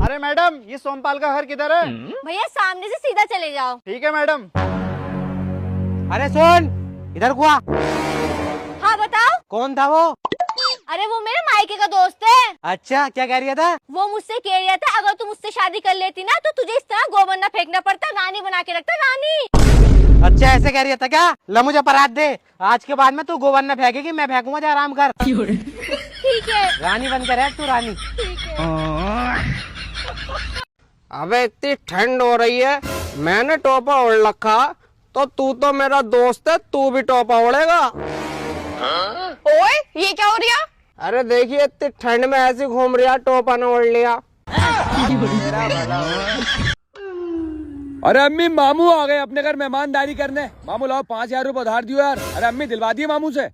अरे मैडम, ये सोमपाल का घर किधर है? भैया सामने से सीधा चले जाओ। ठीक है मैडम। अरे सुन, इधर हुआ। हाँ बताओ। कौन था वो? अरे वो मेरे मायके का दोस्त है। अच्छा, क्या कह रहा था? वो मुझसे कह रहा था अगर तुम मुझसे शादी कर लेती ना तो तुझे इस तरह गोबर न फेंकना पड़ता, रानी बना के रखता, रानी। अच्छा ऐसे कह रही था क्या? ला मुझे परात दे, आज के बाद में तू गोबर न फेंकेगी, मैं फेंकूंगा, जा आराम कर। ठीक है। रानी बनकर है तू, रानी। ठीक है। अबे इतनी ठंड हो रही है, मैंने टोपा ओढ़ रखा, तो तू तो मेरा दोस्त है, तू भी टोपा ओढ़ेगा? ओए ये क्या हो रहा? अरे देखिए इतनी ठंड में ऐसे घूम रहा, टोपा ने ओढ़ लिया। अरे अम्मी, मामू आ गए अपने घर मेहमानदारी करने। मामू लाओ 5,000 रुपए उधार दियो यार। अरे अम्मी दिलवा दिए मामू से।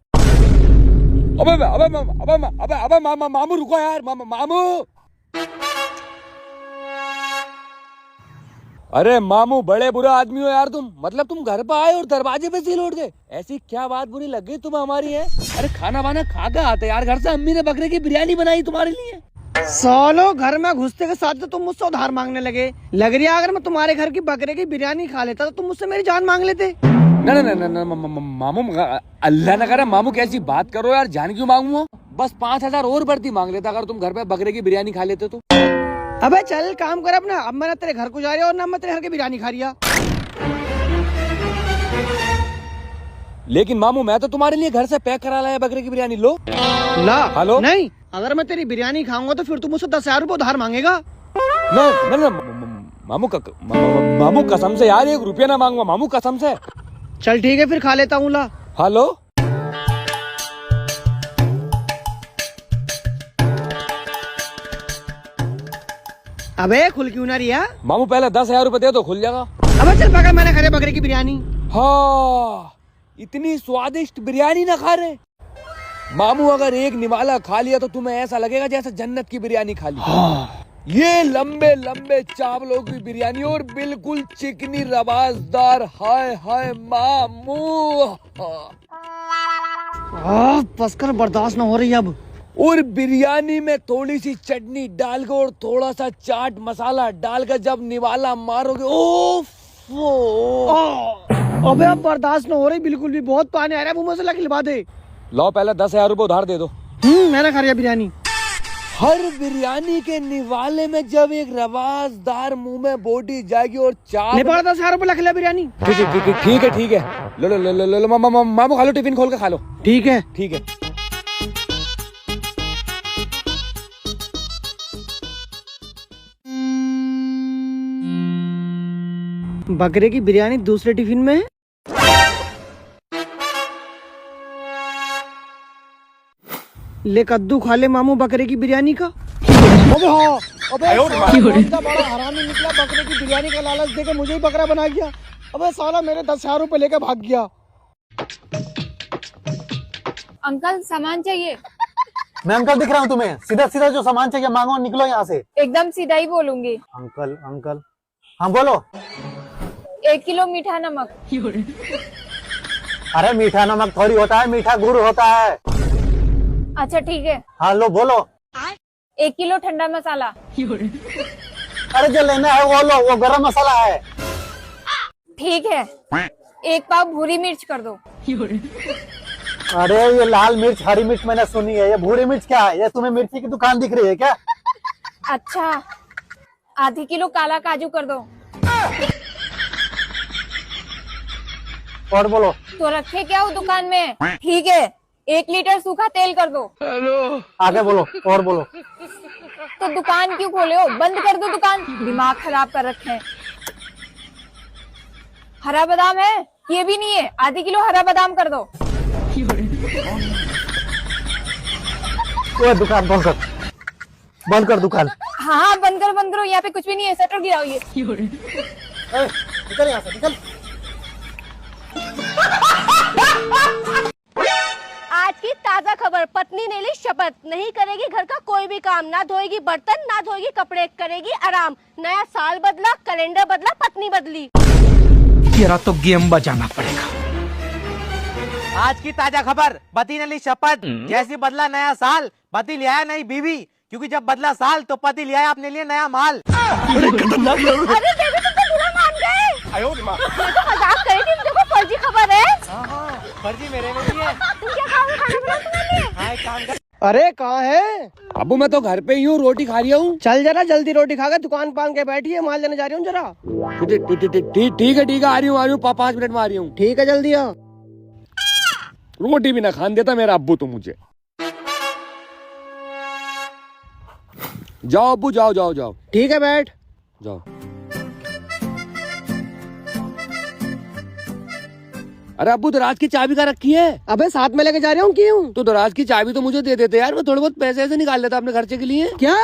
अबे अबे अबे अबे अबे मामू रुको यार, मामू। अरे मामू, बड़े बुरा आदमी हो यार तुम। मतलब तुम घर पर आए और दरवाजे पे सील उड़ गए, ऐसी क्या बात बुरी लग गई तुम्हें हमारी है? अरे खाना वाना खा के आते यार घर से, अम्मी ने बकरे की बिरयानी बनाई तुम्हारे लिए। सालो, घर में घुसते के साथ तो तुम मुझसे उधार मांगने लगे। लग रही है अगर मैं तुम्हारे घर की बकरे की बिरयानी खा लेता तो तुम मुझसे मेरी जान मांग लेते। ना ना ना ना मामू, अल्लाह न करे मामू, कैसी बात करो यार, जान क्यों मांगू? बस 5,000 और बढ़ती मांग लेता अगर तुम घर पे बकरे की बिरयानी खा लेते तो। अबे चल काम कर अपना, अब मैं ना तेरे घर को जा रही और ना मैं तेरे घर की बिरयानी खा रही। लेकिन मामू, मैं तो तुम्हारे लिए घर से पैक करा लाया बकरे की बिरयानी, लो। ला। हेलो? नहीं, अगर मैं तेरी बिरयानी खाऊंगा तो फिर तू मुझसे 10,000 रुपए उधार मांगेगा। ना ना ना मामू कसम से यार, 1 रुपया ना मांगूंगा मामू, कसम से। चल ठीक है फिर खा लेता हूँ। ला। हेलो? अबे खुल क्यों ना रही है? मामू पहले 10,000 रुपए दे दो, खुल जाएगा। अबे चल पकड़, मैंने खाई बकरे की बिरयानी। हाँ, इतनी स्वादिष्ट बिरयानी ना खा रहे मामू, अगर एक निवाला खा लिया तो तुम्हें ऐसा लगेगा जैसे जन्नत की बिरयानी खा ली। हाँ। ये लंबे लंबे चावलों की बिरयानी और बिल्कुल चिकनी रवाजदार, हाय हाय मामू। बस कर, बर्दाश्त न हो रही अब। और बिरयानी में थोड़ी सी चटनी डाल के और थोड़ा सा चाट मसाला डाल कर जब निवाला मारोगे, ओफो। अबे अब बर्दाश्त न हो रही बिल्कुल भी, बहुत पानी आ रहा है मुंह में से, लग लिवा दे। लो पहले 10,000 रुपए उधार दे दो। मैंने खा लिया बिरयानी। हर बिरयानी के निवाले में जब एक रवाजदार मुंह में बोटी जाएगी और चाट। 10,000 रुपए लग लिया बिरयानी। ठीक है ठीक है, लो लो लो लो लो मामू खा लो, टिफिन खोल के खा लो। ठीक है। ठीक है। बकरे की बिरयानी दूसरे टिफिन में है। ले कद्दू खा ले मामू बकरे की बिरयानी का। अबे हाँ, अबे साला बड़ा हरामी निकला, बकरे की बिरयानी का लालच देके मुझे ही बकरा बना गया। अबे साला मेरे 10,000 रुपए लेकर भाग गया। अंकल सामान चाहिए। मैं अंकल दिख रहा हूँ तुम्हें? सीधा सीधा जो सामान चाहिए मांगो, निकलो यहाँ से। एकदम सीधा ही बोलूंगी। अंकल अंकल, हाँ बोलो। 1 किलो मीठा नमक। अरे मीठा नमक थोड़ी होता है, मीठा गुड़ होता है। अच्छा ठीक है। हाँ लो बोलो। 1 किलो ठंडा मसाला। अरे जो लेना है वो लो, वो गरम मसाला है। ठीक है। 1 पाव भूरी मिर्च कर दो। अरे ये लाल मिर्च हरी मिर्च मैंने सुनी है, ये भूरी मिर्च क्या है? ये तुम्हें मिर्ची की दुकान दिख रही है क्या? अच्छा, आधी किलो काला काजू कर दो। और बोलो। तो रखे क्या हो दुकान में? ठीक है। 1 लीटर सूखा तेल कर दो। आगे बोलो, और बोलो। तो दुकान क्यों खोले हो? बंद कर दो दुकान, दिमाग खराब कर रखे हैं। हरा बादाम है? ये भी नहीं है, आधी किलो हरा बादाम कर दो। वो दुकान बंद कर, बंद कर दुकान। हाँ बंद करो, यहाँ पे कुछ भी नहीं है, शटर गिराओ ये। निकल यहाँ से, निकल। आज की ताजा खबर, पत्नी ने ली शपथ, नहीं करेगी घर का कोई भी काम, ना धोएगी बर्तन, ना धोएगी कपड़े, करेगी आराम। नया साल बदला, कैलेंडर बदला, पत्नी बदली। तेरा तो गेम बजाना पड़ेगा। आज की ताजा खबर, पति ने ली शपथ, जैसी बदला नया साल, पति ले आया नई बीवी, क्योंकि जब बदला साल तो पति ले आया अपने लिए नया माल। अरे बेबी तुम तो बुरा मान गए। मैं तो मजाक कर रही थी, देखो फर्जी खबर है। हाँ, फर्जी मेरे में भी है। तुम क्या खाओगे खाना बना तुम्हारे लिए? हाँ, एक काम कर। अरे कहाँ है? अबू मैं तो घर पे ही हूँ, रोटी खा रही हूँ। चल जरा जल्दी रोटी खा के दुकान पान के बैठी है, माल लेने जा रही हूँ जरा। ठीक है आ रही हूँ 5 मिनट में आ रही हूँ। ठीक है जल्दी आ। रोटी भी ना खान देता मेरा अब्बू तो मुझे। जाओ अब्बू जाओ। ठीक है बैठ। जाओ। अरे अब्बू दराज की चाबी का रखी है? अबे साथ में लेके जा रहा हूँ, क्यों? तो दराज की चाबी तो मुझे दे देते यार, मैं थोड़े बहुत पैसे ऐसे निकाल लेता अपने खर्चे के लिए। क्या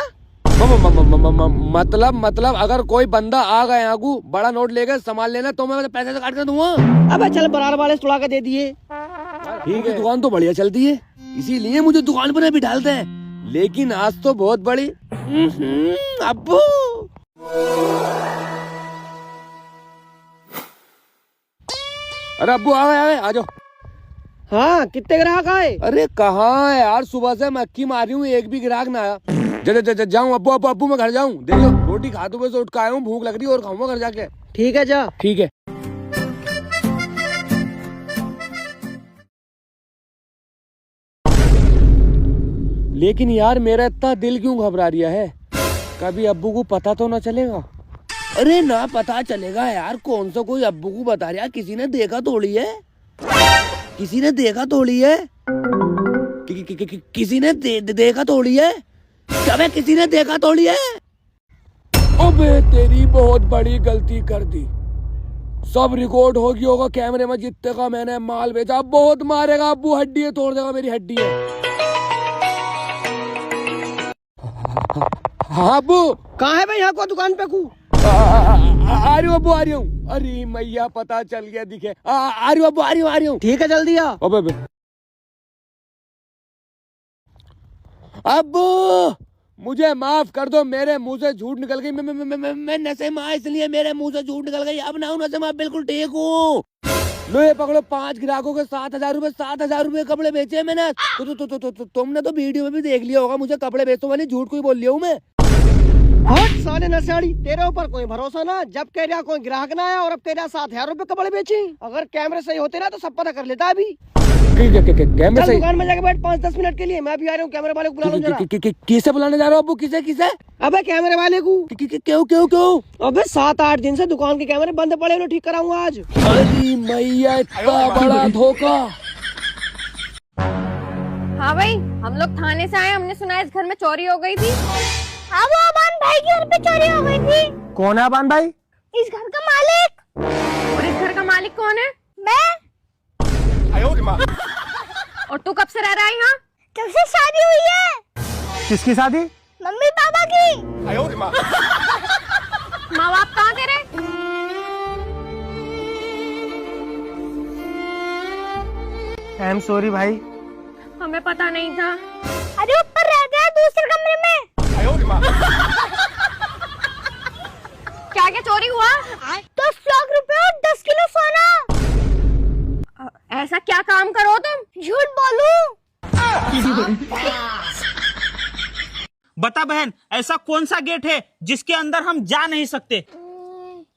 मतलब अगर कोई बंदा आ गए आगू बड़ा नोट लेकर सामान लेना तो मैं पैसे से काट कर दूंगा। अबे चल बरार वाले तोड़ा के दे दिए। ठीक है, दुकान तो बढ़िया चलती है, इसीलिए मुझे दुकान पर भी डालते हैं। लेकिन आज तो बहुत बड़ी अब्बू। अरे अब्बू आ गए आ जाओ। हाँ कितने ग्राहक आए? अरे कहाँ है यार, सुबह से मैं अक्की मारी हूँ, एक भी ग्राहक ना आया। जाऊँ अब्बू मैं घर जाऊँ। देखो रोटी खा तो वैसे उठ के आया हूँ, भूख लग रही है और खाऊंगा घर जाके। ठीक है जा। ठीक है। लेकिन यार मेरा इतना दिल क्यों घबरा रहा है? कभी अब्बू को पता तो ना चलेगा? अरे ना पता चलेगा यार, कौन सा कोई अब्बू को बता रहा, किसी ने देखा थोड़ी है। किसी ने देखा थोड़ी है। किसी ने देखा थोड़ी है। कभी किसी ने देखा थोड़ी है। अबे तेरी बहुत बड़ी गलती कर दी। सब रिकॉर्ड हो गया होगा कैमरे में, जितने का मैंने माल बेचा। बहुत मारेगा अब्बू, हड्डी तोड़ देगा मेरी हड्डी है। हाँ अब्बू। कहाँ है भाई? यहाँ को दुकान पे को आ रही हूँ अब्बू, आ रही हूँ। अरे मैया पता चल गया, दिखे। आ रही हूँ अब्बू, आ रही हूँ। ठीक है जल्दी आ। अबे अब्बू मुझे माफ कर दो, मेरे मुंह से झूठ निकल गई। मैं नशे में, इसलिए मेरे मुंह से झूठ निकल गई। अब ना हूँ नशे में, बिल्कुल ठीक हूँ। लो ये पकड़ो, 5 ग्राहकों के 7,000 रुपए, 7,000 रुपए कपड़े बेचे मैंने। तुमने तो वीडियो में भी देख लिया होगा, मुझे कपड़े बेचो वाली झूठ कोई बोल लिया हूँ मैं। हट साले नशेड़ी, तेरे ऊपर कोई भरोसा ना। जब कह रहा कोई ग्राहक ना आया और अब तेरा 7,000 रुपए कपड़े बेची। अगर कैमरे सही होते ना तो सब पता कर लेता अभी। कैमरे सही? दुकान में जाके बैठ 5-10 मिनट के लिए, मैं भी आ रहा हूँ। कैमरे वाले को बुला लो जरा। किसे बुलाने जा रहा हो अब्बू? किसे? अबे कैमरे वाले को। क्यों? अबे 7-8 दिन से दुकान के कैमरे बंद पड़े, उन्हें ठीक कराऊंगा आज। अरे मैया इतना बड़ा धोखा। हाँ भाई, हम लोग थाने से आए, हमने सुना इस घर में चोरी हो गई थी। हाँ वो अबान भाई के घर पे चोरी हो गई थी। कौन है अबान भाई? इस घर का मालिक। और इस घर का मालिक कौन है? मैं। और तू कब से रह रहा है यहाँ? जब से शादी हुई है। किसकी शादी? मम्मी पापा की। माँ बाप कहाँ तेरे? आई एम सॉरी भाई। हमें पता नहीं था। अरे ऊपर रहते हैं दूसरे कमरे में। क्या चोरी हुआ? 10 लाख रुपए और 10 किलो सोना। ऐसा क्या काम करो तुम? झूठ बोलूं? बता बहन, ऐसा कौन सा गेट है जिसके अंदर हम जा नहीं सकते?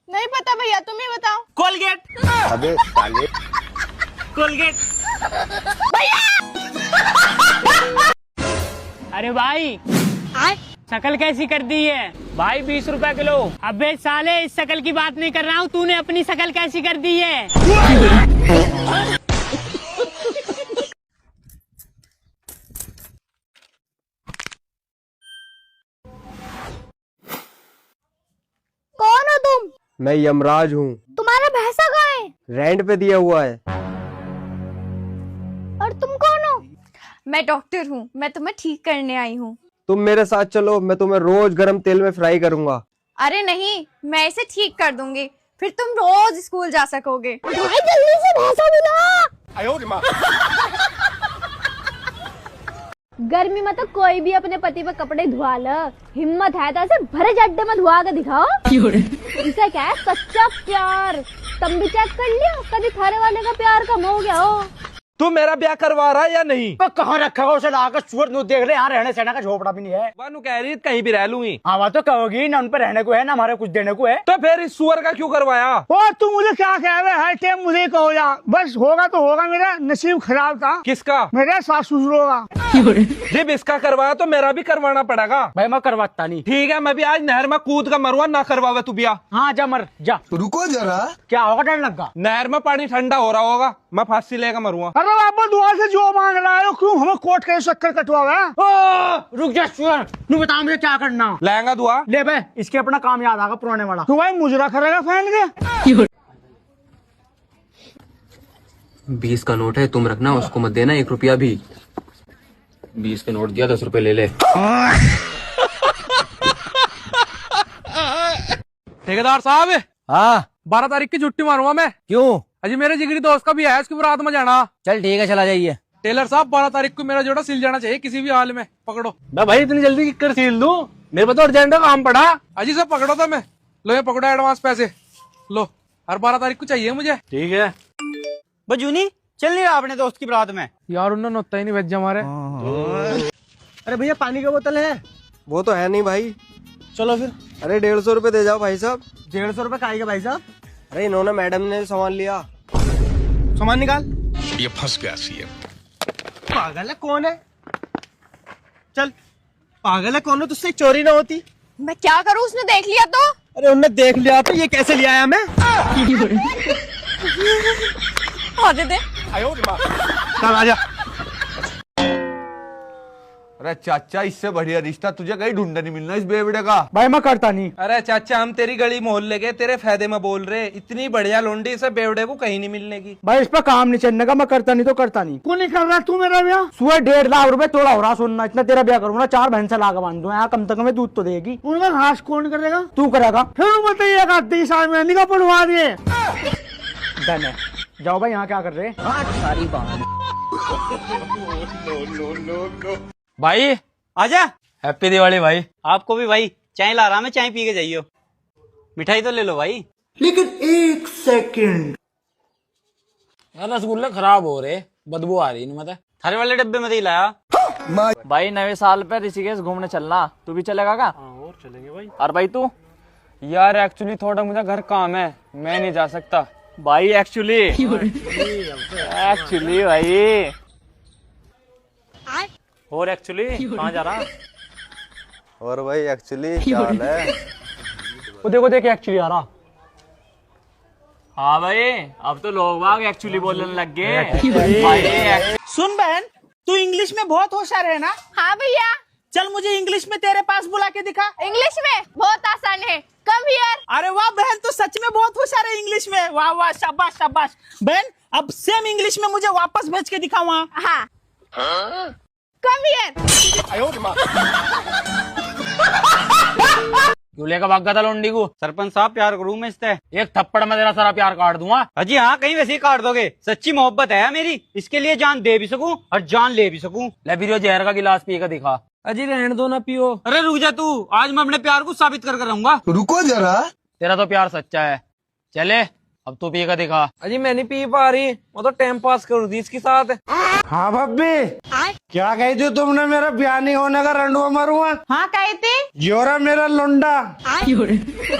नहीं पता भैया, तुम ही बताओ। कोलगेट। अबे साले। कोलगेट। अरे भाई शकल कैसी कर दी है भाई? 20 रुपए किलो। अबे साले इस शकल की बात नहीं कर रहा हूँ, तूने अपनी शकल कैसी कर दी है? कौन हो तुम? मैं यमराज हूँ। तुम्हारा भैंसा कहाँ है? रेंट पे दिया हुआ है। और तुम कौन हो? मैं डॉक्टर हूँ, मैं तुम्हें ठीक करने आई हूँ। तुम मेरे साथ चलो, मैं तुम्हें रोज गरम तेल में फ्राई करूंगा। अरे नहीं, मैं इसे ठीक कर दूंगी, फिर तुम रोज स्कूल जा सकोगे। भाई जल्दी से भैंसा बुला। गर्मी में तो कोई भी अपने पति पे कपड़े धुआ लो। हिम्मत है तो ऐसे भरे जड्डे में धुआ के दिखाओ। इसे क्या है सच्चा प्यार। तुम भी चेक कर लियो, कभी थारे वाले का प्यार कम हो गया हो। तू मेरा ब्याह करवा रहा है या नहीं? कहाँ रखा है उसे लाकर सुअर नु देख ले, यहाँ रहने सहने का झोपड़ा भी नहीं है। वानू कह रही कहीं भी रह लूंगी। हाँ वह तो कहोगी ना, उन पर रहने को है ना हमारे कुछ देने को है। तो फिर इस सुअर का क्यों करवाया? ओ तू मुझे क्या कह रहे है टाइम मुझे कहो या, बस होगा तो होगा, मेरा नसीब खराब था। किसका? मेरे सास ससुरों का। जब इसका करवाया तो मेरा भी करवाना पड़ेगा। भाई मैं करवाता नहीं। ठीक है, मैं भी आज नहर में कूद का मरुआ, ना करवावे तू ब्याह। हाँ जा मर जा। रुको जरा, क्या होगा, डर लगा? नहर में पानी ठंडा हो रहा होगा, मैं फांसी लेकर मरुआ। अरे बाबा दुआ से जो मांग रहा है क्यों हमें कोर्ट के चक्कर कटवा है? रुक जा सुअर, तू बता मुझे क्या करना। लाएगा दुआ ले बे, इसके अपना काम याद आगा पुराने वाला। तू भाई मुजरा करेगा फैन के। 20 का नोट है, तुम रखना, उसको मत देना 1 रुपया भी। 20 के नोट दिया, 10 रुपए ले ले। ठेकेदार साहब, हाँ 12 तारीख की छुट्टी मारूंगा मैं। क्यों? अजी मेरे जिगरी दोस्त का भी है, उसकी बारात में जाना। चल ठीक है, चला जाइए। टेलर साहब 12 तारीख को मेरा जोड़ा सिल जाना चाहिए किसी भी हाल में, पकड़ो। भाई इतनी जल्दी कर सील दूं? मेरे को तो अर्जेंट काम पड़ा। अजी सब पकड़ो था मैं। लो ये पकड़ो एडवांस पैसे लो, हर 12 तारीख को चाहिए मुझे। ठीक है। बजूनी चल नहीं रहा अपने दोस्त की बारात में? यार उन्होंने होता ही नहीं भेजा हमारे। अरे भैया पानी का बोतल है? वो तो है नहीं भाई। चलो फिर। अरे 150 रुपए दे जाओ भाई साहब। 150 रुपए खाएगा भाई साहब? अरे इन्होंने मैडम ने सामान लिया। सामान निकाल। ये फंस गया सीएम। पागल है कौन है? चल पागल है कौन है, तुझसे चोरी ना होती। मैं क्या करूँ, उसने देख लिया तो? अरे उनने देख लिया तो ये कैसे ले आया मैं? दे दे। चल आजा। अरे चाचा, इससे बढ़िया रिश्ता तुझे कहीं ढूंढा नहीं मिलना इस बेवड़े का। भाई मैं करता नहीं। अरे चाचा, हम तेरी गली मोहल्ले के तेरे फायदे में बोल रहे, इतनी बढ़िया लोंडी से बेवड़े को कहीं नहीं मिलने की। भाई इस पर काम नहीं चलने का, मैं करता नहीं तो करता नहीं। कौन नहीं कर रहा तू मेरा ब्याह? सुबह 1.5 लाख रुपए तोड़ा हो रहा, सुनना इतना तेरा ब्याह करूंगा, 4 भैंसा लाकर बांध दूं, यहाँ कम से कम दूध तो देगी। उनका घास कौन करेगा? तू करेगा। फिर बताइएगा 30 साल में निकाह पढ़वा दिए। डन है, जाओ भाई। यहाँ क्या कर रहे? सारी बात। भाई आजा। हैप्पी दिवाली भाई। आपको भी भाई। चाय ला रहा मैं, चाय पी के जाइयो। मिठाई तो ले लो भाई। लेकिन 1 सेकंड। यार रसगुल्ले खराब हो रहे, बदबू आ रही इनमें। थारे वाले डब्बे में ही लाया। भाई नए साल पे ऋषिकेश घूमने चलना, तू भी चलेगा क्या? और चलेंगे भाई। और भाई तू? यार एक्चुअली थोड़ा मुझे घर काम है, मैं नहीं जा सकता। भाई एक्चुअली भाई। और एक्चुअली कहाँ जा रहा? और भाई एक्चुअली क्या हाल है? वो देखो देख एक्चुअली आ रहा। हाँ भाई, अब तो लोग बाग एक्चुअली बोलने लग गए। सुन बहन, तू इंग्लिश में बहुत होशियार है ना? हाँ भैया। चल मुझे इंग्लिश में तेरे पास बुला के दिखा। इंग्लिश में बहुत आसान है, कम हियर। अरे वाह बहन, तू सच में बहुत होशियार है इंग्लिश में। वाह वाह, शाबाश शाबाश। बहन अब सेम इंग्लिश में मुझे वापस भेज के दिखा वहाँ। हाँ, कम हियर। क्यों लेकर भाग गया था लोंडी को? सरपंच साहब प्यार करूँ मैं इससे। एक थप्पड़ में तेरा सारा प्यार काट दूंगा। अजी हाँ, कहीं वैसे ही काट दोगे। सच्ची मोहब्बत है मेरी, इसके लिए जान दे भी सकूं और जान ले भी सकूं। ले फिर जहर का गिलास पी के दिखा। अजी रहने दो ना, पियो। अरे रुक जा तू, आज मैं अपने प्यार को साबित कर रहूंगा। रुको जरा, तेरा तो प्यार सच्चा है। चले अब तू पी के दिखा। अजी मैं नहीं पी पा रही, मैं तो टाइम पास करूँ थी इसके साथ। हाँ भाभी, क्या कही थी तुमने? मेरा ब्याह नहीं होने का रंडुआ मारूंगा। हाँ कहे थे। जोरा मेरा लुंडा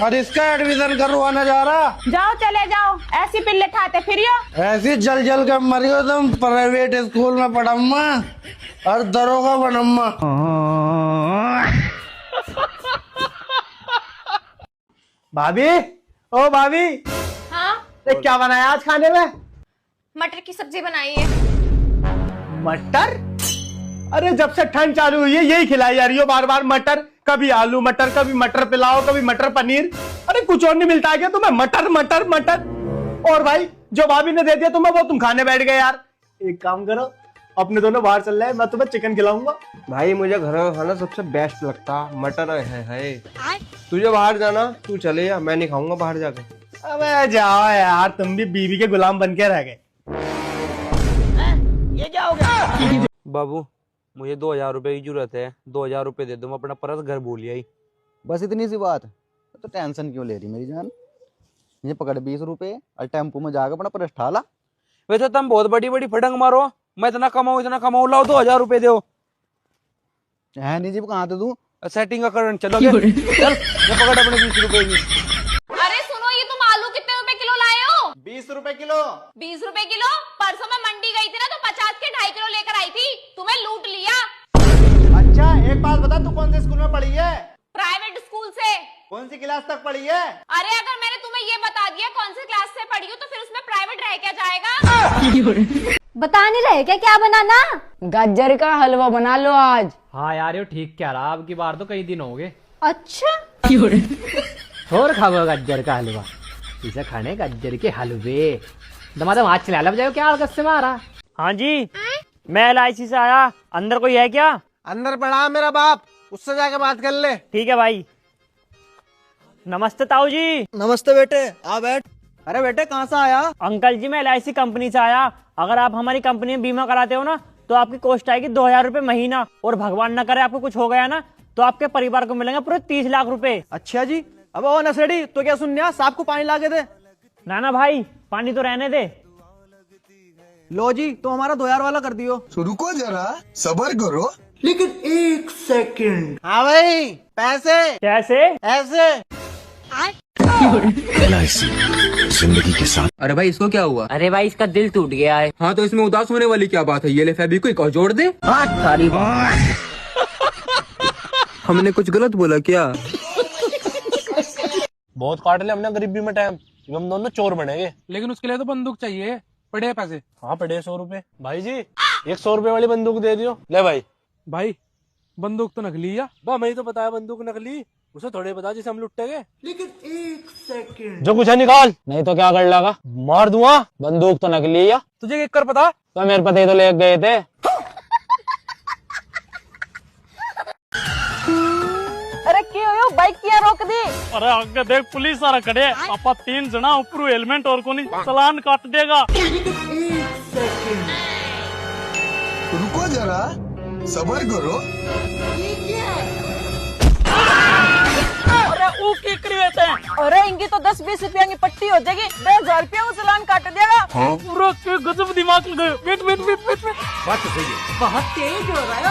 और इसका एडमिशन करवाना जा रहा। जाओ चले जाओ, ऐसी पिल्ले खाते फिरियो। ऐसी जल जल के मरियो तुम। प्राइवेट स्कूल में पढ़म्मा और दरोगा बनम्मा। भाभी, ओ भाभी। हाँ, क्या बनाया आज खाने में? मटर की सब्जी बनाई है। मटर? अरे जब से ठंड चालू हुई है यही खिलाई जा रही हो बार बार मटर। कभी आलू मटर, कभी मटर पुलाव, कभी मटर पनीर। अरे कुछ और नहीं मिलता है क्या तुम्हें? मटर मटर मटर। और भाई जो भाभी ने दे दिया तुम्हें वो तुम खाने बैठ गए यार। एक काम करो, अपने दोनों बाहर चल रहे हैं, मैं तुम्हें चिकन खिलाऊंगा। भाई मुझे घर का खाना सबसे बेस्ट लगता, मटर है। तुझे बाहर जाना, तू चले जा, मैं नहीं खाऊंगा बाहर जाके। अबे जाओ यार, तुम भी बीवी के गुलाम बन के रह गए। ये क्या हो गया? बाबू मुझे 2000 रुपए की जरूरत है, 2000 रुपए दे दो, मैं अपना पर्स घर भूल आई। बस इतनी सी बात, तो टेंशन क्यों ले रही मेरी जान? ये पकड़ 20 रुपए और टेम्पो में जाकर अपना पर्स ठाला। वैसे तुम बहुत बड़ी बड़ी फटंग मारो, मैं इतना कमाऊं, लाओ 2000 रुपए दो। है नहीं जी, कहाँ तू? सेटिंग का करंट चलो चल, ये पकड़ अपने 20 रुपए की। अरे सुनो, ये तुम आलू कितने रुपए किलो लाए हो? 20 रुपए किलो। 20 रुपए किलो? परसों मैं मंडी गई थी ना, तो 50 के 2.5 किलो लेकर आई थी, तुम्हें लूट लिया। अच्छा एक बात बता, तू कौन से स्कूल में पढ़ी है? प्राइवेट स्कूल से। कौन सी क्लास तक पढ़ी है? अरे अगर मैंने तुम्हें ये बता दिया कौन सी क्लास से पढ़ी हो, तो फिर उसमें प्राइवेट रह क्या जाएगा? बता नहीं रहे क्या बनाना? गाजर का हलवा बना लो आज। हाँ यार ये ठीक क्या रहा, अब की बार तो कई दिन हो गए। अच्छा और खाओ गाजर का हलवा, इसे खाने गाजर के हलवे। दमादम हाथ चला लब जाओ, क्या अलग से मारा। हाँ जी, मैं LIC से आया, अंदर कोई है क्या? अंदर पड़ा मेरा बाप, उससे जाके बात कर ले। ठीक है भाई। नमस्ते ताऊ जी। नमस्ते बेटे, आ बैठ। अरे बेटे कहाँ से आया? अंकल जी मैं LIC कंपनी से आया। अगर आप हमारी कंपनी में बीमा कराते हो ना, तो आपकी कॉस्ट आएगी 2000 रुपए महीना, और भगवान न करे आपको कुछ हो गया ना, तो आपके परिवार को मिलेंगे पूरे 30 लाख रुपए। अच्छा जी। अब ओ नसेड़ी, तो क्या सुनने, साहब को पानी ला के दे। ना भाई, पानी तो रहने दे। लो जी, तो हमारा 2000 वाला कर दियो। रुको जरा, सबर करो। लेकिन 1 सेकंड। हाँ भाई, पैसे कैसे? ऐसे। LIC जिंदगी के साथ। अरे भाई इसको क्या हुआ? अरे भाई इसका दिल टूट गया है। हाँ तो इसमें उदास होने वाली क्या बात है, ये ले फेविक्विक और जोड़ दे। हमने कुछ गलत बोला क्या? बहुत काट ले हमने गरीबी में टाइम, हम दोनों चोर बनेंगे। लेकिन उसके लिए तो बंदूक चाहिए, पड़े पैसे। हाँ पड़े 100 रुपए। भाई जी 100 रुपए वाली बंदूक दे दियो। ले भाई। भाई बंदूक तो नकली है। मैं तो बताया बंदूक नकली, उसे थोड़े बता जिसे हम लुटेंगे। लेकिन 1 सेकंड। जो कुछ है निकाल, नहीं तो क्या कर लेगा? मार दूंगा। बंदूक तो नकली है। तुझे क्या कर पता? तो मेरे पति तो ले गए थे। अरे क्यों बाइक किया रोक दी? अरे आगे देख पुलिस आ खड़े, आपा 3 जना ऊपर हेलमेट और कोनी चालान काट देगा। रुको जरा, सबर करो। अरे इनकी तो 10-20 रुपया की पट्टी हो जाएगी, 10,000 रुपया को चालान काट देगा। पूरा गजब दिमाग लग गया। Wait wait wait wait. बात तो सही है, बहुत तेज हो रहा है।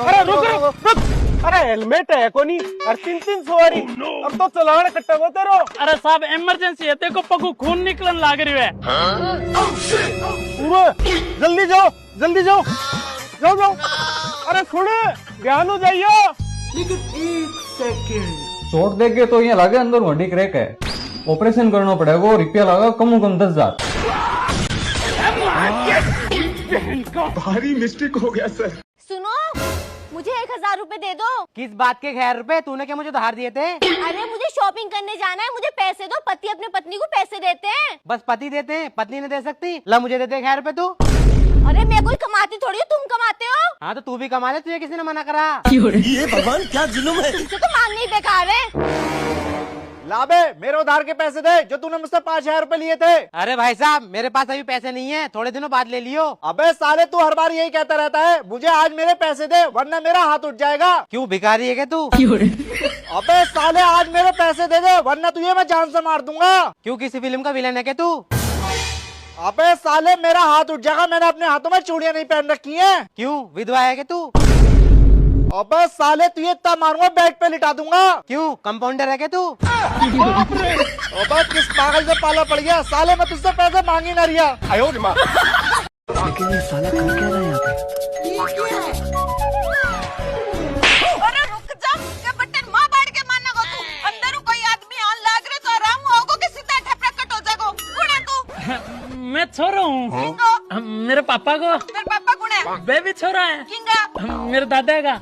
अरे रुक रुक रुक। अरे हेलमेट है कोनी, और 3-3 सवारी। अब तो चलान कट्टा को तेरो। अरे साहब इमरजेंसी है, देखो पगू खून निकलन लाग रही है। जल्दी जाओ, जल्दी जाओ, जाओ जाओ। अरे सुन, ध्यान हो जाइए। लेकिन 1 सेकंड। चोट देके तो ये लगे अंदर हड्डी क्रैक है, ऑपरेशन करना पड़ेगा, रुपया लगा कम 10,000। भारी मिस्टेक हो गया सर। सुनो, मुझे 1000 रुपए दे दो। किस बात के खैर रुपए, तूने क्या मुझे उधार दिए थे? अरे मुझे शॉपिंग करने जाना है, मुझे पैसे दो। पति अपने पत्नी को पैसे देते हैं। बस पति देते हैं, पत्नी नहीं दे सकती। ला मुझे देते खैर रुपए तू। अरे मैं कोई कमाती थोड़ी हूँ, तुम कमाते हो। हाँ तो तू भी कमा ले, तुझे किसी ने मना करा? ये भगवान क्या जुल्म है। तुमसे तो मांगने ही बेकार है। लाबे मेरे उधार के पैसे दे, जो तूने मुझसे 5000 रुपए लिए थे। अरे भाई साहब मेरे पास अभी पैसे नहीं है, थोड़े दिनों बाद ले लियो। अबे साले तू हर बार यही कहता रहता है, मुझे आज मेरे पैसे दे वरना मेरा हाथ उठ जाएगा। क्यों भिखारी है क्या तू? अबे साले आज मेरे पैसे दे दे वरना तुझे मैं जान से मार दूंगा। क्यों किसी फिल्म का विलन है क्या तू? अबे साले मेरा हाथ उठ जाएगा, मैंने अपने हाथों में चूड़ियां नहीं पहन रखी हैं। क्यों विधवा है क्या तू? अबे साले तुझे इतना मारूंगा बेड पे लिटा दूंगा। क्यों कंपाउंडर है क्या तू? अबे किस पागल से पाला पड़ गया, साले मैं तुझसे पैसे मांगी ना रिया। लेकिन ये साला कर क्या रहा है यहाँ पे? अरे रुक जा, ये बटन मां बैठ के मारने को तू। अंदर कोई आदमी आन लाग रहे तो आराम होगो कि सीधा ठपरा कट हो जाएगो। कौन है तू? मैं छोरा हूँ। मेरे पापा को। मेरे पापा कौन है? वे भी छोरा है। किंगा? मेरे दादा का।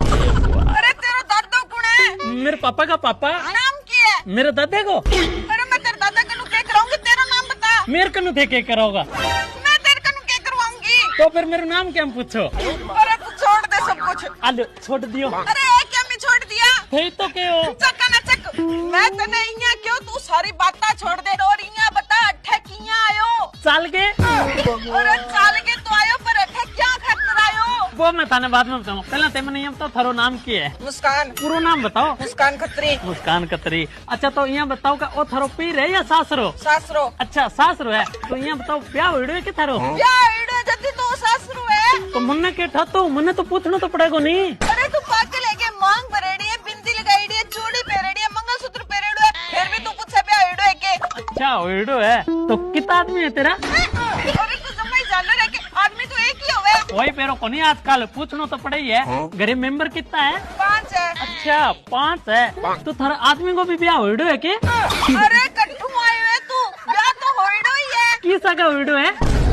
अरे तेरा दादा कौन है? मेरे पापा का पापा। नाम क्या है? मेरे दादा को। अरे मैं तेरे दादा कनु क्या कराऊंगी, तेरा नाम बता। मेरे कनु थे क्या करोगा? मैं तेरे कनु क्या करवाऊंगी? तो फिर मेरा नाम क्या पूछो? अरे तू छोड़ दे सब कुछ। आलो छोड़ दियो। अरे क्या मैं छोड़ दिया? थे तो क्या हो? चक्का ना चक, मैं तने इया क्यों, तू सारी बातें छोड़ दे और इया बता अठे किया आयो? चाल के। अरे चाल के तो आयो, पर अठे क्या खातर आयो? वो मैं थाने बाद में बताऊँ, पहले ते मैंने ये बताओ थारो नाम क्या है? मुस्कान। पूरा नाम बताओ। मुस्कान खत्री। मुस्कान खत्री। अच्छा तो यहाँ बताओ का ओ थारो पीर है या सासरो? सासरो। अच्छा सासरो है। तो यहाँ बताओ ब्याह हुई है कि थारो? ब्याह हुई जल्दी तो सासरो है। तो मुन्ने के ठा तो मुन्ने तो पूछना तो पड़ेगा नहीं। अरे तू पागल है क्या? मांग भरेड़ी है, बिंदी लगाईडी है, चूड़ी पहरेड़ी है, मंगलसूत्र पहरेड़ो है, फिर भी तू पूछे ब्याह हुई है के? अच्छा हुई है। तो कितना आदमी है तेरा? अरे तू जमाई जानो रे के आदमी तो एक ही होवे। वही पेरो को नहीं आजकल पूछना तो पड़े ही है। गरीब मेंबर कितना है? 5 है। अच्छा 5 है। तो थारा आदमी को भी ब्याह हुई है के? अरे कट्टू आयो है तू, ब्याह तो होइडो ही है। किसा का हुई है?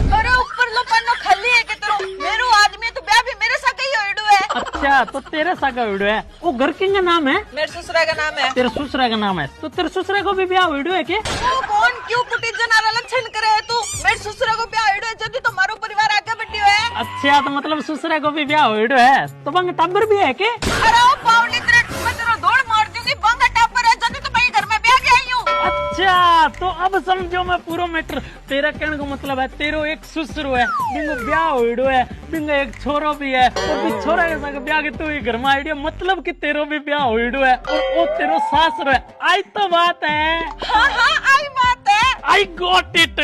अरे ऊपर लो पन्नो खाली है के तेरो, मेरो आदमी है तो ब्याह भी मेरे साथ ही होइडो है। अच्छा तो तेरे सा का हुई है। वो घर किंग का नाम है? मेरे ससुरा का नाम है। तेरे ससुरा का नाम है। तो तेरे ससुरा को भी ब्याह हुई है के? तू कौन क्यों पुटी जनारा लक्षण करे है तू? मेरे ससुरा को ब्याह होइडो है जल्दी तो मारो परिवार आगे बढ़ियो है। अच्छा तो मतलब ससुरा को भी ब्याह हुई है। तो बंग टाबर भी है के? अरे ओ पावली तेरे मैं तेरा दौड़ मार दूंगी, बंगा टापर है जल्दी तो मैं घर में ब्याह के आई हूँ। अच्छा तो अब समझो मैं पूरा मैटर। तेरा कहने का मतलब है तेरो एक ससुर है, बिंगो ब्याह हुई है, बिंगो एक छोरो भी है, और भी छोरा के साथ ब्याह के तू ही घर में आई, मतलब कि तेरो भी ब्याह हुई है और वो तेरो सासुर है। आई तो बात है। हाँ हाँ आई बात है। I got it.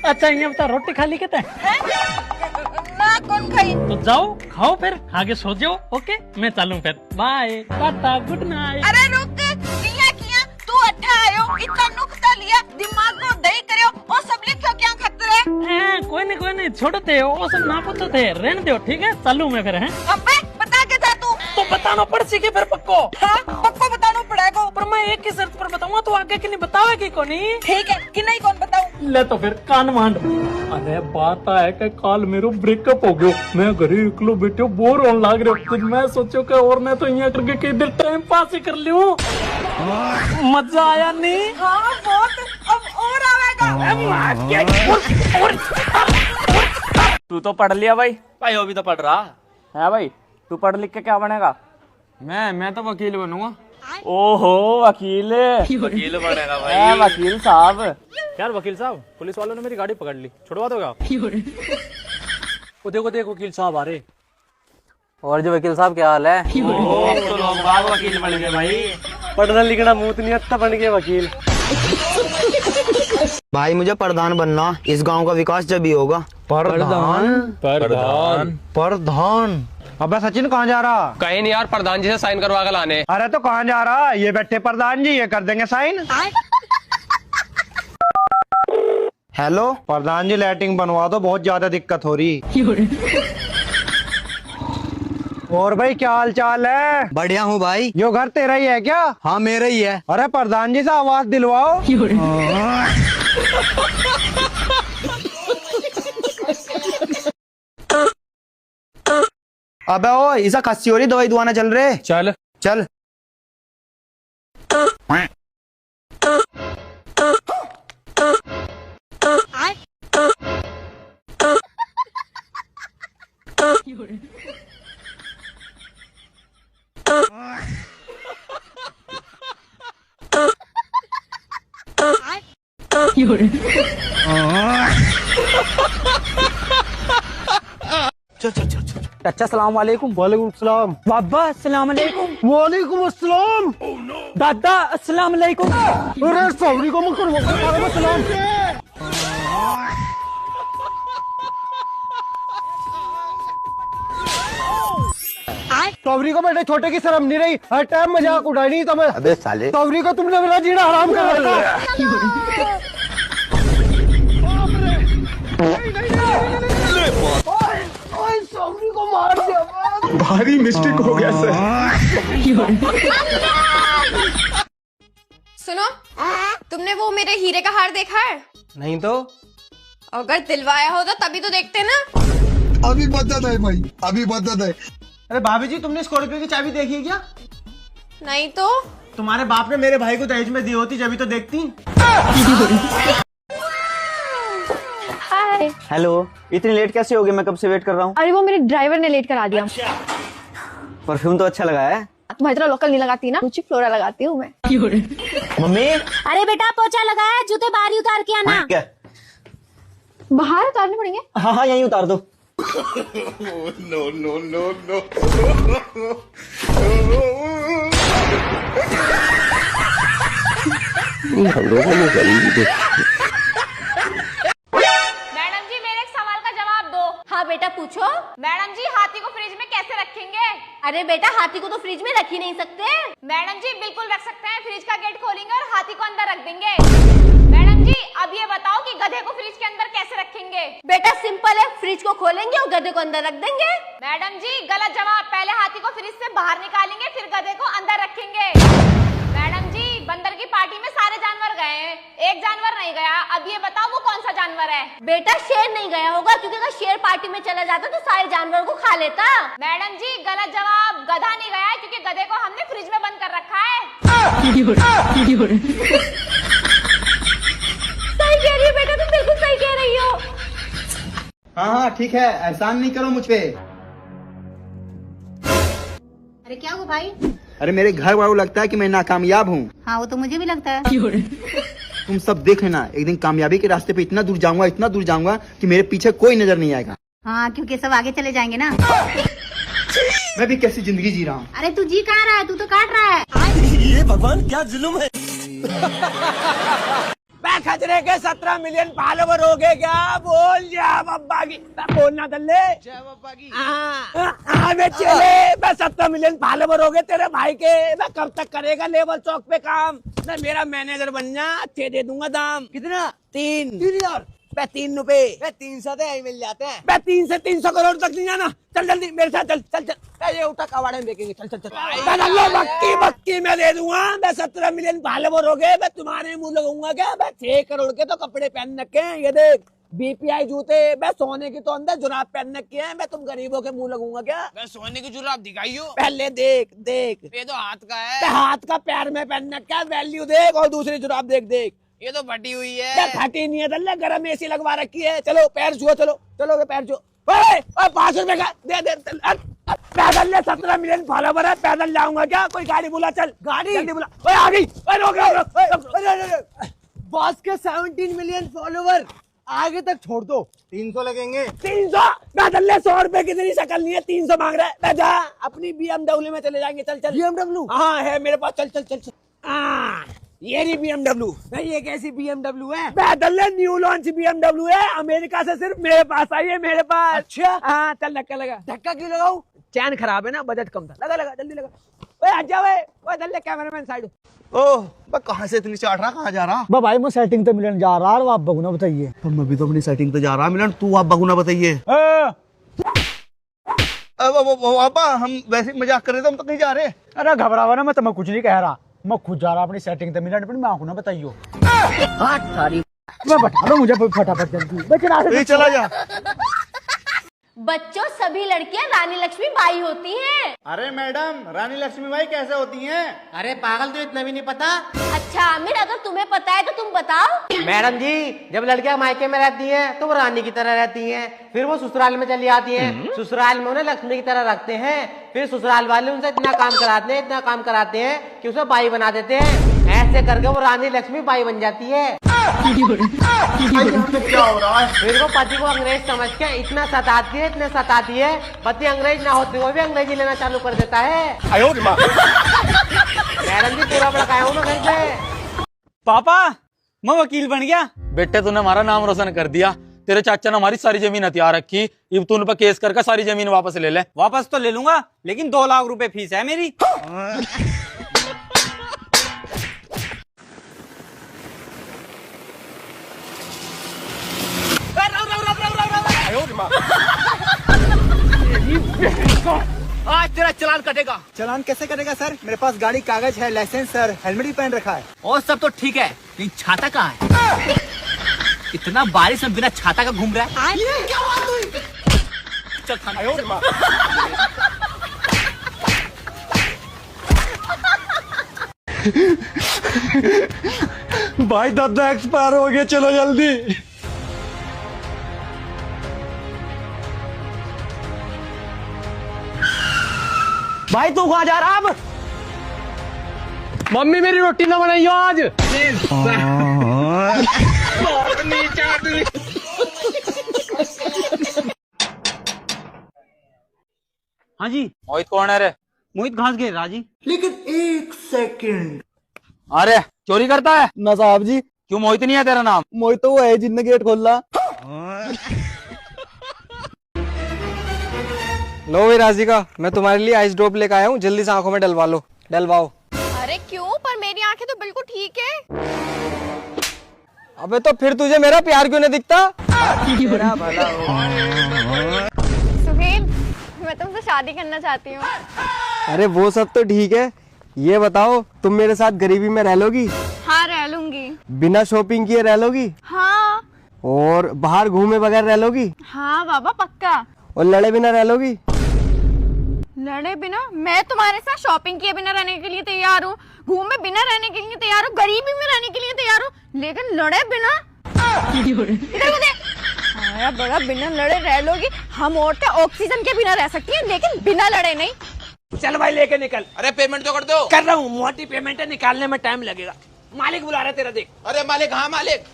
अच्छा ये बता रोटी खा ली कहते हैं? ना कौन खाई? तो जाओ खाओ फिर आगे सो जाओ। ओके मैं चलूं फिर। Bye tata good night. अरे रुक किया तू अट्ठा आयो, इतना नुकता लिया, दिमाग को दही करो और सब लिखो क्या खतरे? कोई नहीं छोड़ो थे वो सब ना पूछो थे, रहने दो ठीक है। चलूं मैं फिर है। अबे बता के जा तू। तो बताना पड़ सी के फिर पक्को। हाँ पक्को बताना पड़ेगा। पर मैं एक ही शर्त पर बताऊंगा, तो आगे की नहीं बतावेगी को नहीं? ठीक है कि नहीं कौन बताऊं? ले तो फिर कान मांड। अरे बात है कि काल मेरो ब्रेकअप हो गयो, मैं घरे इकलो बैठो बोर होने लाग रहे। तो मैं सोचो कि और मैं तो यहाँ करके कई देर टाइम पास ही कर लियो। मजा आया नहीं? हाँ बहुत, अब और आवेगा। तू तो पढ़ लिया भाई? भाई वो भी तो पढ़ रहा है। भाई तू पढ़ लिख के क्या बनेगा? मैं तो वकील बनूंगा। ओहो वकील बनेगा भाई। वकील साहब। यार वकील साहब पुलिस वालों ने मेरी गाड़ी पकड़ ली, छुड़वा दोगे आप? वो देखो वकील साहब आ रहे। और जो वकील साहब क्या हाल है? तो लोग बाग वकील बन गए भाई। पढ़ना लिखना मुंह नहीं आता बन गए वकील। भाई मुझे प्रधान बनना, इस गांव का विकास जब ही होगा। प्रधान। अबे सचिन कहाँ जा रहा? कहीं नहीं यार, प्रधान जी से साइन करवा कर लाने। अरे तो कहाँ जा रहा? ये बैठे प्रधान जी, ये कर देंगे साइन। हेलो प्रधान जी लैट्रिन बनवा दो, बहुत ज्यादा दिक्कत हो रही। और भाई क्या हाल चाल है? बढ़िया हूँ भाई। यो घर तेरा ही है क्या? हाँ मेरा ही है। अरे प्रधान जी से आवाज दिलवाओ। अबे ओ ऐसा खस्सी हो रही, दवाई दुआना चल रहे। चल चल। चाचा सलाम वालेकुम। वालेकुम सलाम। बाबा अस्सलाम वालेकुम। वालेकुम अस्सलाम। दादा अस्सलाम वालेकुम। अरे सॉरी को मत करो। वालेकुम सलाम। सॉरी को बेटे छोटे की शर्म नहीं रही, हर टाइम मजाक उड़ाई नहीं। तो मैं अबे साले सॉरी को तुमने मेरा जीना हराम कर रखा। सॉरी को मार दिया। भारी मिस्टेक हो गया सर। सुनो, तुमने वो मेरे हीरे का हार देखा है? नहीं तो अगर दिलवाया होता तभी तो देखते ना। अभी बदत है भाई, अभी बदत है। अरे भाभी जी तुमने स्कॉर्पियो की चाबी देखी है क्या? नहीं तो तुम्हारे बाप ने मेरे भाई को दहेज में दी होती जब तो देखती। हाय। हेलो, इतनी लेट कैसे हो गई? मैं कब से वेट कर रहा हूँ। अरे वो मेरे ड्राइवर ने लेट करा दिया। परफ्यूम तो अच्छा लगा है। तुम्हारी तरह लोकल नहीं लगाती ना, रुचि फ्लोरा लगाती हूँ मैं। मम्मी। अरे बेटा पोछा लगा है, जूते बाहर ही उतार के आना। क्या? बाहर उतारने पड़ेंगे? हाँ यहीं उतार दो। No no no no madam ji मेरे एक सवाल का जवाब दो। हाँ बेटा पूछो। मैडम जी हाथी को फ्रिज में कैसे रखेंगे? अरे बेटा हाथी को तो फ्रिज में रख ही नहीं सकते। मैडम जी बिल्कुल रख सकते हैं, फ्रिज का गेट खोलेंगे और हाथी को अंदर रख देंगे। मैडम जी अब ये बताओ कि गधे को फ्रिज के अंदर कैसे रखेंगे? बेटा सिंपल है, फ्रिज को खोलेंगे और गधे को अंदर रख देंगे। मैडम जी गलत जवाब, पहले हाथी को फ्रिज से बाहर निकालेंगे फिर गधे को अंदर रखेंगे। मैडम जी बंदर की पार्टी में सारे जानवर गए हैं, एक जानवर नहीं गया, अब ये बताओ वो कौन सा जानवर है? बेटा शेर नहीं गया होगा, क्योंकि अगर शेर पार्टी में चला जाता तो सारे जानवरों को खा लेता। मैडम जी गलत जवाब, गधा नहीं गया है क्योंकि गधे को हमने फ्रिज में बंद कर रखा है। सही कह रही हो बेटा, तुम बिल्कुल सही कह रही हो। हाँ हाँ ठीक है, एहसान नहीं करो मुझ पे। अरे क्या हुआ भाई? अरे मेरे घर वालों लगता है कि मैं नाकामयाब हूँ। हाँ वो तो मुझे भी लगता है। तुम सब देख लेना, एक दिन कामयाबी के रास्ते पे इतना दूर जाऊंगा कि मेरे पीछे कोई नजर नहीं आएगा। हाँ क्योंकि सब आगे चले जाएंगे ना। मैं भी कैसी जिंदगी जी रहा हूँ। अरे तू जी कहाँ रहा है, तू तो काट रहा है। ये भगवान क्या जुल्म है। मैं खतरे के 17 मिलियन फॉलोवर हो गए क्या? बोल जा बब्बा की, बोलना दल्ले। हाँ मैं चले, मैं 17 मिलियन फॉलोवर हो गए तेरे भाई के। मैं कब तक करेगा लेवल चौक पे काम? मैं मेरा मैनेजर बन जा, अच्छे दे दूंगा दाम। कितना? 3 मैं 3 रुपए। 300 तो यही मिल जाते हैं। मैं 3 से 300 करोड़ तक नहीं जाना। चल जल्दी मेरे साथ, चल चल चल। ये उठा कबाड़े में देखेंगे, चल चल चल। बक्की मैं दे दूंगा। मैं 17 मिलियन फॉलोवर हो गए, मैं तुम्हारे मुंह लगाऊंगा क्या? मैं 6 करोड़ के तो कपड़े पहन रखे हैं, ये देख BPI जूते। मैं सोने की तो अंदर जुराब पहन रखी है, मैं तुम गरीबों के मुंह लगूंगा क्या? मैं सोने की जुराब दिखाइयो पहले, देख देख। ये तो हाथ का है। हाथ का पैर में पहन रखा है, वैल्यू देख। और दूसरी जुराब देख देख, ये तो फटी हुई है। फटी नहीं है दल्ले, गरम AC लगवा रखी है। चलो पैर छुओ, चलो चलो पैर छुओ। 5 रुपए का दे। पैदल ले, 17 मिलियन फॉलोवर है, पैदल जाऊंगा क्या? कोई गाड़ी बुला, चल गाड़ी जल्दी बुला। आ गई, रोक। बॉस के 17 मिलियन फॉलोवर, आगे तक छोड़ दो। 300 लगेंगे। 300 पैदल ले, 100 रुपए की तेरी शक्ल नहीं है, 300 मांग रहा है। मैं जा, अपनी BMW में चले जाएंगे। चल चल। BMW? हाँ है मेरे पास, चल चल चल चल। ये नहीं BMW, ये कैसी BMW है? पैदल ले, न्यू लॉन्च BMW है, अमेरिका से सिर्फ मेरे पास आई है, मेरे पास। अच्छा हाँ चल, धक्का लगा। धक्का क्यों लगाऊं? चैन खराब है ना, बजट कम था। लगा लगा जल्दी लगा। ओए आजा, ओए दल्ले कैमरामैन साइड। ओह मैं कहाँ से इतनी चाट रहा, कहाँ जा रहा? भाई मैं सेटिंग तो मिलन जा रहा है, आप बगुना बताइए। तो मैं भी तो अपनी सेटिंग पे जा रहा मिलन, तू आप बगुना बताइए। पापा हम वैसे मजाक कर रहे थे, हम तो कहीं जा रहे। अरे घबरावा ना, मैं तुम्हें कुछ नहीं कह रहा, मैं खुद जा रहा अपनी सेटिंग तो मिलन, अपनी माँ को ना बताइयो। मैं बता दो मुझे फटाफट जल्दी। चला जा। बच्चों सभी लड़कियां रानी लक्ष्मी बाई होती हैं। अरे मैडम, रानी लक्ष्मीबाई कैसे होती हैं? अरे पागल, तो इतना भी नहीं पता? अच्छा आमिर, अगर तुम्हें पता है तो तुम बताओ। मैडम जी जब लड़कियां मायके में रहती हैं तो वो रानी की तरह रहती हैं, फिर वो ससुराल में चली आती हैं, ससुराल में उन्हें लक्ष्मी की तरह रखते हैं, फिर ससुराल वाले उनसे इतना काम कराते हैं कि उसे बाई बना देते हैं। ऐसे करके वो रानी लक्ष्मी बाई बन जाती है। क्या हो रहा है? फिर वो पति को अंग्रेज समझ के इतना सताती है, पति अंग्रेज ना होते हुए भी अंग्रेजी लेना चालू कर देता है। मैडम जी पूरा भड़काया हूँ मैं घर पे। पापा मैं वकील बन गया। बेटे तूने हमारा नाम रोशन कर दिया, तेरे चाचा ने हमारी सारी जमीन हथियार रखी, अब तू उन पर केस करके सारी जमीन वापस ले ले। वापस तो ले लूंगा, लेकिन 2 लाख रुपए फीस है मेरी। आज तेरा चालान कटेगा। चालान कैसे कटेगा सर? मेरे पास गाड़ी कागज है, लाइसेंस सर, हेलमेट भी पहन रखा है। और सब तो ठीक है, लेकिन छाता कहाँ है? इतना बारिश में बिना छाता का घूम रहा है। क्या बात हुई? चल खाना। भाई दादा एक्सपायर हो गया, चलो जल्दी। भाई तू कहाँ जा रहा? अब मम्मी मेरी रोटी ना बनाइयो आज। हाँ जी। मोहित कौन है रे? मोहित घास घेर रहा जी। लेकिन एक सेकंड, अरे चोरी करता है ना साहब जी, क्यों? मोहित नहीं है तेरा नाम? मोहित तो वो है जिनने गेट खोला। लो भाई राजिका, मैं तुम्हारे लिए आइस ड्रॉप लेकर आया हूँ, जल्दी से आंखों में डलवा लो। डलवाओ। अरे क्यों? पर मेरी आंखें तो बिल्कुल ठीक है। अबे तो फिर तुझे मेरा प्यार क्यों नहीं दिखता? सुहेल, मैं तुमसे शादी करना चाहती हूँ। अरे वो सब तो ठीक है, ये बताओ तुम मेरे साथ गरीबी में रह लोगी? हाँ रह लूंगी। बिना शॉपिंग किए रह लोगी? हाँ। और बाहर घूमे बगैर रह लोगी? हाँ बाबा पक्का। और लड़े बिना रह लोगी? लड़े बिना? मैं तुम्हारे साथ शॉपिंग किए बिना रहने के लिए तैयार हूँ, घूमे बिना रहने के लिए तैयार हूँ, गरीबी में रहने के लिए तैयार हूँ, लेकिन लड़े बिना? इधर को देख। हाँ बड़ा, बिना लड़े रह लोगी? हम औरतें ऑक्सीजन के बिना रह सकती हैं, लेकिन बिना लड़े नहीं। चल भाई लेके निकल। अरे पेमेंट तो कर दो। कर रहा हूँ, मोटी पेमेंट है, निकालने में टाइम लगेगा। मालिक बुला रहा है तेरा, देख। अरे मालिक, हाँ मालिक।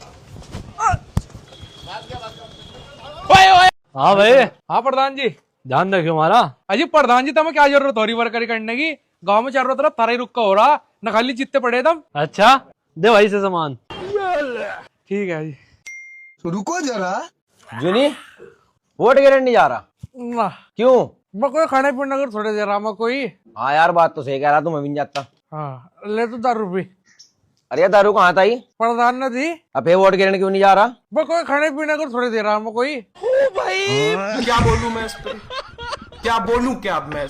हाँ भाई। हाँ प्रधान जी, ध्यान रखियो हमारा। अजी प्रधान जी, तुम्हें क्या जरूरत हो रही वर्करी करने की? गांव में चारों तरफ थारा ही रुक्का हो रहा, न खाली जितने पड़े तुम। अच्छा दे भाई से सामान। ठीक है जी। तो रुको जरा। जूनी वोट गिरने नहीं जा रहा? क्यों? मैं कोई खाने पीने को थोड़े दे रहा मैं कोई। हाँ यार बात तो सही कह रहा, तू मैं भी नहीं जाता। हाँ ले तो 10 रुपये। अरे दारू कहाँ था? प्रधान ने दी। अब वोट गिरने क्यों नहीं जा रहा? मैं कोई खाने पीने को थोड़े दे रहा मैं कोई। क्या बोलूं मैं इस पे, क्या बोलूं क्या अब मैं?